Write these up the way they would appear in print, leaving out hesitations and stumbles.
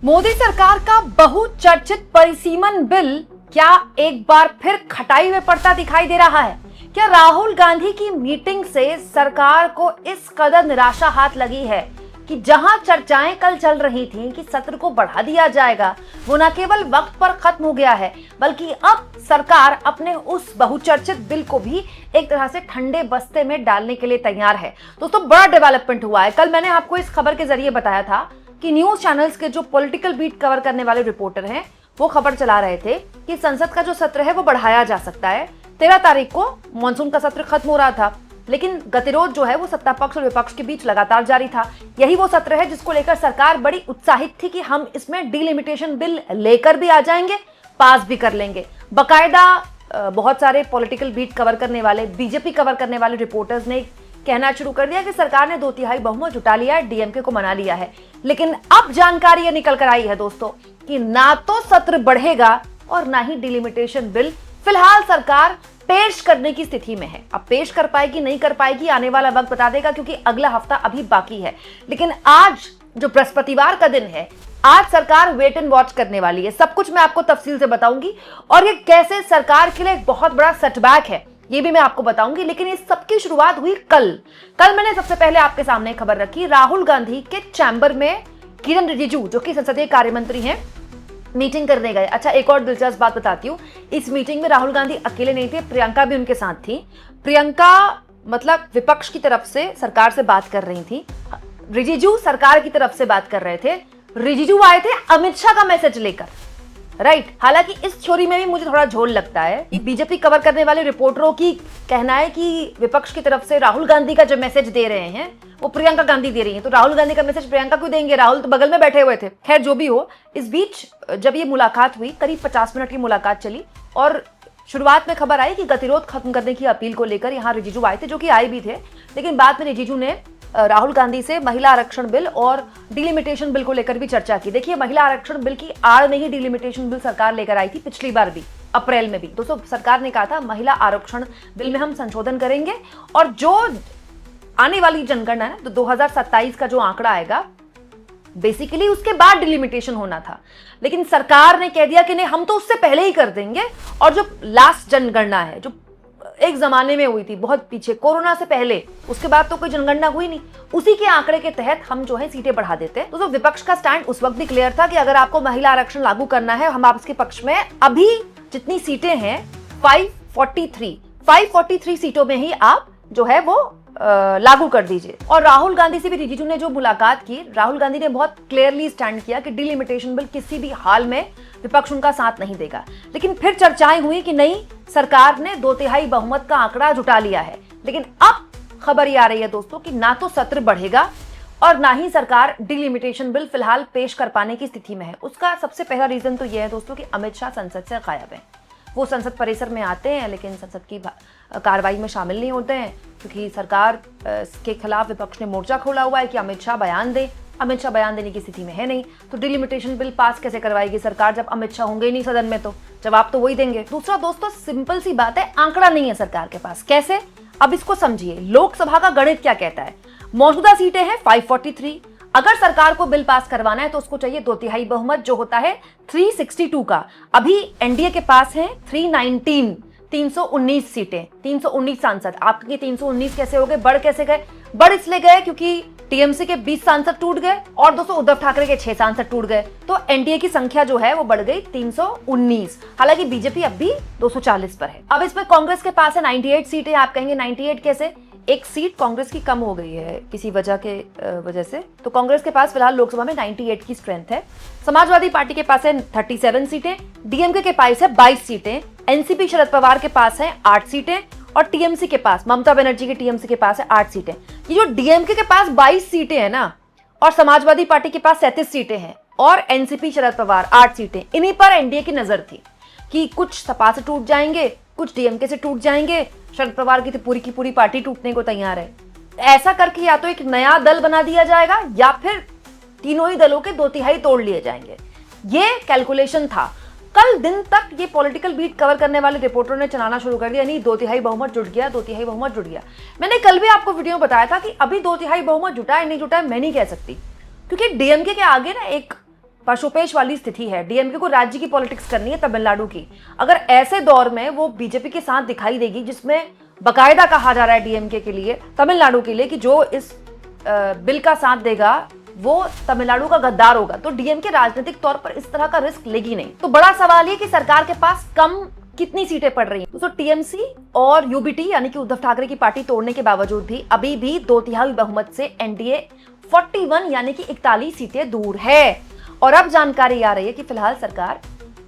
मोदी सरकार का बहुचर्चित परिसीमन बिल क्या एक बार फिर खटाई में पड़ता दिखाई दे रहा है? क्या राहुल गांधी की मीटिंग से सरकार को इस कदर निराशा हाथ लगी है कि जहां चर्चाएं कल चल रही थीं कि सत्र को बढ़ा दिया जाएगा, वो न केवल वक्त पर खत्म हो गया है बल्कि अब सरकार अपने उस बहुचर्चित बिल को भी एक तरह से ठंडे बस्ते में डालने के लिए तैयार है। दोस्तों, बड़ा डेवलपमेंट हुआ है। कल मैंने आपको इस खबर के जरिए बताया था कि न्यूज चैनल्स के जो पॉलिटिकल बीट कवर करने वाले रिपोर्टर हैं वो खबर चला रहे थे कि संसद का जो सत्र है वो बढ़ाया जा सकता है। 13 तारीख को मॉनसून का सत्र खत्म हो रहा था, लेकिन गतिरोध जो है वो सत्ता पक्ष और विपक्ष के बीच लगातार जारी था। यही वो सत्र है जिसको लेकर सरकार बड़ी उत्साहित थी कि हम इसमें डिलिमिटेशन बिल लेकर भी आ जाएंगे, पास भी कर लेंगे। बकायदा बहुत सारे पॉलिटिकल बीट कवर करने वाले, बीजेपी कवर करने वाले रिपोर्टर्स ने कहना शुरू कर दिया कि सरकार ने 2/3 बहुमत जुटा लिया है, डीएमके को मना लिया है। लेकिन अब जानकारी ये निकल कर आई है दोस्तों कि ना तो सत्र बढ़ेगा और ना ही डिलिमिटेशन बिल फिलहाल सरकार पेश करने की स्थिति में है। अब पेश कर पाएगी नहीं कर पाएगी आने वाला वक्त बता देगा, क्योंकि अगला हफ्ता अभी बाकी है। लेकिन आज जो बृहस्पतिवार का दिन है, आज सरकार वेट एंड वॉच करने वाली है। सब कुछ मैं आपको तफसील से बताऊंगी और ये कैसे सरकार के लिए एक बहुत बड़ा सेटबैक है ये भी मैं आपको बताऊंगी। लेकिन इस सबकी शुरुआत हुई कल मैंने सबसे पहले आपके सामने खबर रखी राहुल गांधी के चैम्बर में किरण रिजिजू जो कि संसदीय कार्य मंत्री हैं मीटिंग करने गए। अच्छा, एक और दिलचस्प बात बताती हूँ, इस मीटिंग में राहुल गांधी अकेले नहीं थे, प्रियंका भी उनके साथ थी। प्रियंका मतलब विपक्ष की तरफ से सरकार से बात कर रही थी, रिजिजू सरकार की तरफ से बात कर रहे थे। रिजिजू आए थे अमित शाह का मैसेज लेकर, राइट। हालांकि इस स्टोरी में भी मुझे थोड़ा झोल लगता है कि बीजेपी कवर करने वाले रिपोर्टरों की कहना है कि विपक्ष की तरफ से राहुल गांधी का जो मैसेज दे रहे हैं वो प्रियंका गांधी दे रही हैं, तो राहुल गांधी का मैसेज प्रियंका को देंगे, राहुल तो बगल में बैठे हुए थे। खैर जो भी हो, इस बीच जब ये मुलाकात हुई, करीब 50 मिनट की मुलाकात चली और शुरुआत में खबर आई कि गतिरोध खत्म करने की अपील को लेकर यहाँ रिजिजू आए थे, जो कि आए भी थे। लेकिन बाद में रिजिजू ने राहुल गांधी से महिला आरक्षण बिल और डिलिमिटेशन बिल को लेकर भी चर्चा की। देखिए, महिला आरक्षण बिल की आड़ में ही डिलिमिटेशन बिल सरकार लेकर आई थी पिछली बार भी, अप्रैल में भी। दोस्तों, सरकार ने कहा था महिला आरक्षण बिल में हम संशोधन करेंगे और जो आने वाली जनगणना है तो 2027 का जो आंकड़ा आएगा बेसिकली उसके बाद डिलिमिटेशन होना था। लेकिन सरकार ने कह दिया कि नहीं, हम तो उससे पहले ही कर देंगे। और जो लास्ट जनगणना है जो एक जमाने में हुई थी बहुत पीछे, कोरोना से पहले, उसके बाद तो कोई जनगणना हुई नहीं, उसी के आंकड़े के तहत हम जो है सीटें बढ़ा देते हैं। तो विपक्ष का स्टैंड उस वक्त भी क्लियर था कि अगर आपको महिला आरक्षण लागू करना है, हम आपके पक्ष में। अभी जितनी सीटें हैं 543 सीटों में ही आप जो है वो लागू कर दीजिए। और राहुल गांधी से भी रिजिजू ने जो मुलाकात की, राहुल गांधी ने बहुत क्लियरली स्टैंड किया कि डिलिमिटेशन बिल किसी भी हाल में विपक्ष उनका साथ नहीं देगा। लेकिन फिर चर्चाएं हुई कि नहीं, सरकार ने 2/3 बहुमत का आंकड़ा जुटा लिया है। लेकिन अब खबर ये आ रही है दोस्तों कि ना तो सत्र बढ़ेगा और ना ही सरकार डिलिमिटेशन बिल फिलहाल पेश कर पाने की स्थिति में है। उसका सबसे पहला रीजन तो यह है दोस्तों कि अमित शाह संसद से गायब है। वो संसद परिसर में आते हैं लेकिन संसद की कार्रवाई में शामिल नहीं होते हैं, क्योंकि सरकार के खिलाफ विपक्ष ने मोर्चा खोला हुआ है कि अमित शाह बयान दे। अमित शाह बयान देने की स्थिति में है नहीं, तो डिलिमिटेशन बिल पास कैसे करवाएगी सरकार जब अमित शाह होंगे ही नहीं सदन में? तो जवाब तो वही देंगे। दूसरा दोस्तों, सिंपल सी बात है, आंकड़ा नहीं है सरकार के पास। कैसे? अब इसको समझिए, लोकसभा का गणित क्या कहता है। मौजूदा सीटें हैं 543, अगर सरकार को बिल पास करवाना है तो उसको चाहिए 2/3 बहुमत, जो होता है 362 का। अभी एनडीए के पास है 319 सीटें, 319 सांसद। आपके 319 कैसे हो गए, बढ़ कैसे गए? बढ़ इसलिए गए क्योंकि टीएमसी के 20 सांसद टूट गए और दोस्तों उद्धव ठाकरे के 6 सांसद टूट गए, तो एनडीए की संख्या जो है वो बढ़ गई 319। हालांकि बीजेपी अब भी 240 पर है। अब इसमें कांग्रेस के पास है 98 सीटें। आप कहेंगे 98 कैसे? एक सीट कांग्रेस की कम हो गई है किसी वजह से, तो कांग्रेस के पास फिलहाल लोकसभा में 98 की स्ट्रेंथ है। समाजवादी पार्टी के पास है 37 सीटें, डीएमके के पास है 22 सीटें, एनसीपी शरद पवार के पास है 8 सीटें और टीएमसी के पास, ममता बनर्जी के टीएमसी के पास है 8 सीटें। ये जो डीएमके के पास 22 सीटें हैं ना, और समाजवादी पार्टी के पास 37 सीटें हैं और एनसीपी शरद पवार 8 सीटें, इन्हीं पर एनडीए की नजर थी कि कुछ सपा से टूट जाएंगे, कुछ डीएमके से टूट जाएंगे। शरद पवार की पूरी पार्टी टूटने को तैयार है। ऐसा करके या तो एक नया दल बना दिया जाएगा या फिर तीनों ही दलों के 2/3 तोड़ लिए जाएंगे। ये कैलकुलेशन था। कल दिन तक ये पॉलिटिकल बीट कवर करने वाले रिपोर्टरों ने चलाना शुरू कर दिया, नहीं 2/3 बहुमत जुट गया, 2/3 बहुमत जुट गया। मैंने कल भी आपको वीडियो बताया था कि अभी 2/3 बहुमत जुटा है नहीं जुटा है मैं नहीं कह सकती, क्योंकि डीएमके के आगे ना एक पशुपेश वाली स्थिति है। डीएमके को राज्य की पॉलिटिक्स करनी है, तमिलनाडु की। अगर ऐसे दौर में वो बीजेपी के साथ दिखाई देगी, जिसमें बकायदा कहा जा रहा है डीएमके के लिए, तमिलनाडु के लिए, कि जो इस बिल का साथ देगा वो तमिलनाडु का गद्दार होगा, तो डीएमके राजनीतिक तौर पर इस तरह का रिस्क लेगी नहीं। तो बड़ा सवाल ये कि सरकार के पास कम कितनी सीटें पड़ रही हैं। तो टीएमसी और यूबीटी यानी कि उद्धव ठाकरे की पार्टी तोड़ने के बावजूद भी अभी भी 2/3 बहुमत से एनडीए 41 यानी कि 41 सीटें दूर है। और अब जानकारी आ रही है कि फिलहाल सरकार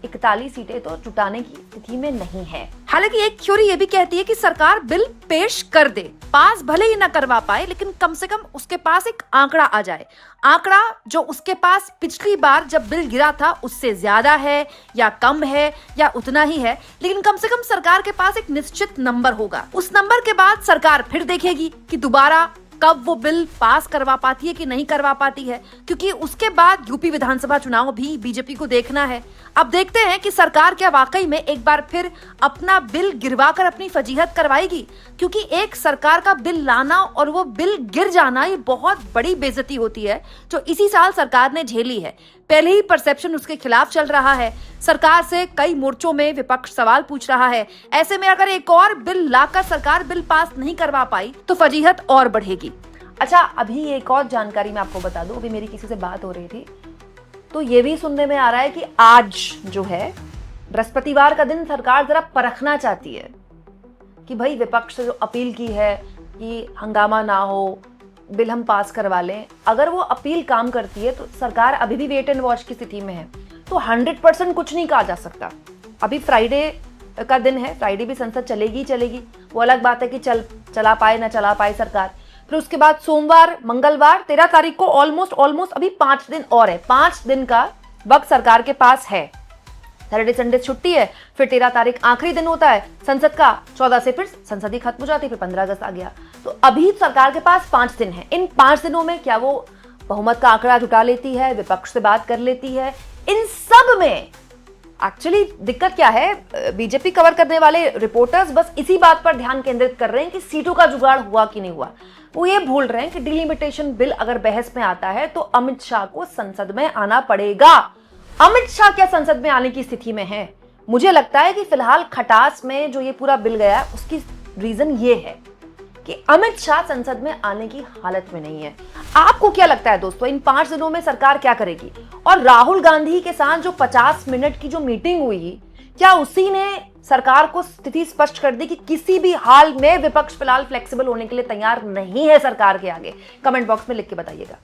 41 सीटें तो जुटाने की स्थिति में नहीं है। हालांकि एक थ्योरी ये भी कहती है कि सरकार बिल पेश कर दे, पास भले ही ना करवा पाए, लेकिन कम से कम उसके पास एक आंकड़ा आ जाए। आंकड़ा जो उसके पास पिछली बार जब बिल गिरा था उससे ज्यादा है या कम है या उतना ही है, लेकिन कम से कम सरकार के पास एक निश्चित नंबर होगा। उस नंबर के बाद सरकार फिर देखेगी कि दोबारा कब वो बिल पास करवा पाती है कि नहीं करवा पाती है, क्योंकि उसके बाद यूपी विधानसभा चुनाव भी बीजेपी को देखना है। अब देखते हैं कि सरकार क्या वाकई में एक बार फिर अपना बिल गिरवाकर अपनी फजीहत करवाएगी, क्योंकि एक सरकार का बिल लाना और वो बिल गिर जाना ये बहुत बड़ी बेइज्जती होती है, जो इसी साल सरकार ने झेली है। पहले ही परसेप्शन उसके खिलाफ चल रहा है, सरकार से कई मोर्चों में विपक्ष सवाल पूछ रहा है। ऐसे में अगर एक और बिल लाकर सरकार बिल पास नहीं करवा पाई तो फजीहत और बढ़ेगी। अच्छा, अभी एक और जानकारी मैं आपको बता दूं, अभी मेरी किसी से बात हो रही थी तो ये भी सुनने में आ रहा है कि आज जो है बृहस्पतिवार का दिन सरकार जरा परखना चाहती है कि भाई विपक्ष से जो अपील की है कि हंगामा ना हो, बिल हम पास करवा लें, अगर वो अपील काम करती है तो सरकार अभी भी वेट एंड वॉच की स्थिति में है। तो 100% कुछ नहीं कहा जा सकता। अभी फ्राइडे का दिन है, फ्राइडे भी संसद चलेगी चलेगी, वो अलग बात है कि चला पाए ना चला पाए सरकार। फिर उसके बाद सोमवार, मंगलवार, 13 तारीख को ऑलमोस्ट अभी 5 दिन और है। 5 दिन का वक्त सरकार के पास है। सैटरडे संडे छुट्टी है, फिर 13 तारीख आखिरी दिन होता है संसद का, 14 से फिर संसद ही खत्म हो जाती है, फिर 15 अगस्त आ गया। तो अभी सरकार के पास 5 दिन है। इन 5 दिनों में क्या वो बहुमत का आंकड़ा जुटा लेती है, विपक्ष से बात कर लेती है? इन सब में एक्चुअली दिक्कत क्या है, बीजेपी कवर करने वाले रिपोर्टर्स बस इसी बात पर ध्यान केंद्रित कर रहे हैं कि सीटों का जुगाड़ हुआ कि नहीं हुआ। वो ये भूल रहे हैं कि डिलिमिटेशन बिल अगर बहस में आता है तो अमित शाह को संसद में आना पड़ेगा। अमित शाह क्या संसद में आने की स्थिति में है? मुझे लगता है कि फिलहाल खटास में जो ये पूरा बिल गया उसकी रीजन ये है कि अमित शाह संसद में आने की हालत में नहीं है। आपको क्या लगता है दोस्तों, इन 5 दिनों में सरकार क्या करेगी? और राहुल गांधी के साथ जो 50 मिनट की जो मीटिंग हुई, क्या उसी ने सरकार को स्थिति स्पष्ट कर दी कि किसी भी हाल में विपक्ष फिलहाल फ्लेक्सिबल होने के लिए तैयार नहीं है सरकार के आगे? कमेंट बॉक्स में लिख के बताइएगा।